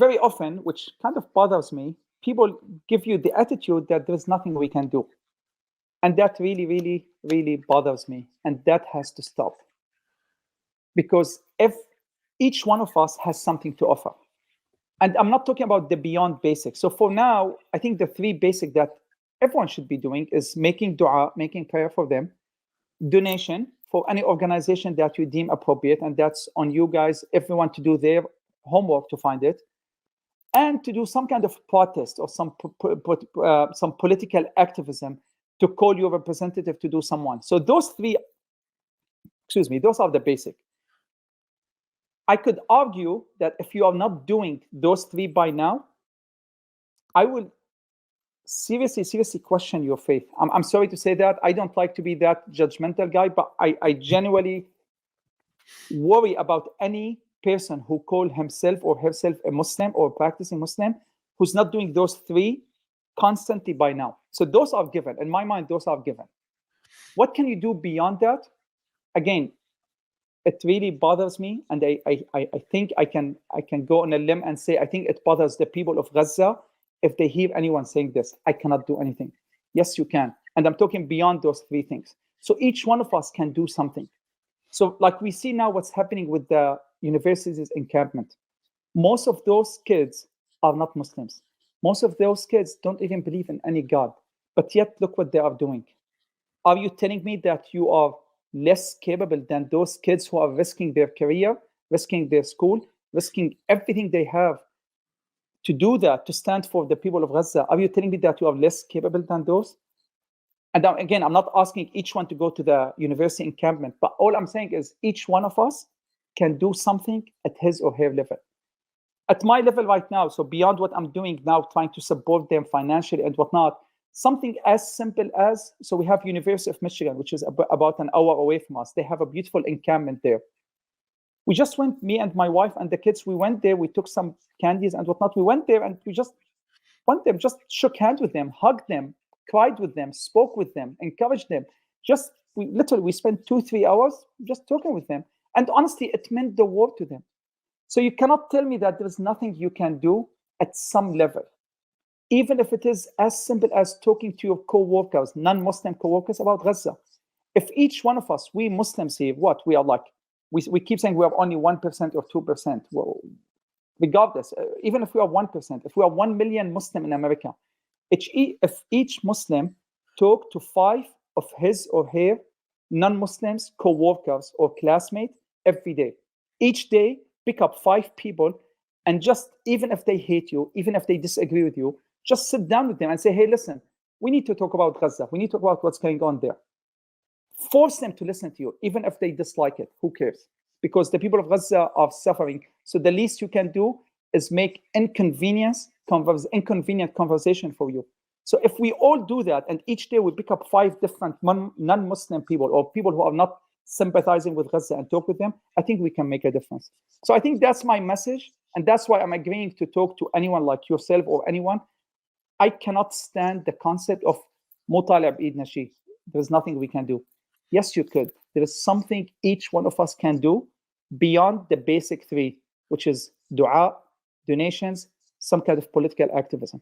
very often, which kind of bothers me, people give you the attitude that there's nothing we can do. And that really, really, really bothers me. And that has to stop. Because if each one of us has something to offer, and I'm not talking about the beyond basics. So for now, I think the three basic that everyone should be doing is making dua, making prayer for them, donation for any organization that you deem appropriate, and that's on you guys, everyone to do their homework to find it, and to do some kind of protest or some political activism to call your representative to do someone. So those three, those are the basic. I could argue that if you are not doing those three by now, I will seriously question your faith. I'm sorry to say that. I don't like to be that judgmental guy, but I genuinely worry about any person who call himself or herself a Muslim or practicing Muslim who's not doing those three constantly by now. So those are given. In my mind, those are given. What can you do beyond that? Again, it really bothers me, and I think I can go on a limb and say I think it bothers the people of Gaza if they hear anyone saying this. I cannot do anything. Yes, you can. And I'm talking beyond those three things. So each one of us can do something. So like we see now what's happening with the universities encampment. Most of those kids are not Muslims. Most of those kids don't even believe in any God. But yet look what they are doing. Are you telling me that you are less capable than those kids who are risking their career, risking their school, risking everything they have to do that, to stand for the people of Gaza? Are you telling me that you are less capable than those? And again, I'm not asking each one to go to the university encampment, but all I'm saying is each one of us can do something at his or her level. At my level right now, so beyond what I'm doing now, trying to support them financially and whatnot, something as simple as, so we have University of Michigan, which is about an hour away from us. They have a beautiful encampment there. We just went, me and my wife and the kids, we went there, we took some candies and whatnot. We went there and we just went there, just shook hands with them, hugged them, cried with them, spoke with them, encouraged them. We spent 2-3 hours just talking with them. And honestly, it meant the world to them. So you cannot tell me that there's nothing you can do at some level. Even if it is as simple as talking to your co-workers, non-Muslim co-workers about Gaza. If each one of us, we Muslims here, we are like, we keep saying we are only 1% or 2%. Well, regardless, even if we are 1%, if we are 1 million Muslim in America, if each Muslim talked to 5 of his or her non-Muslims, co-workers or classmates every day, each day pick up 5 people and just, even if they hate you, even if they disagree with you, just sit down with them and say, hey, listen, we need to talk about Gaza. We need to talk about what's going on there. Force them to listen to you, even if they dislike it. Who cares? Because the people of Gaza are suffering. So the least you can do is make inconvenient conversation for you. So if we all do that, and each day we pick up 5 different non-Muslim people or people who are not sympathizing with Gaza and talk with them, I think we can make a difference. So I think that's my message. And that's why I'm agreeing to talk to anyone like yourself or anyone. I cannot stand the concept of mutalab id nashi. There's nothing we can do. Yes, you could. There is something each one of us can do beyond the basic 3, which is dua, donations, some kind of political activism.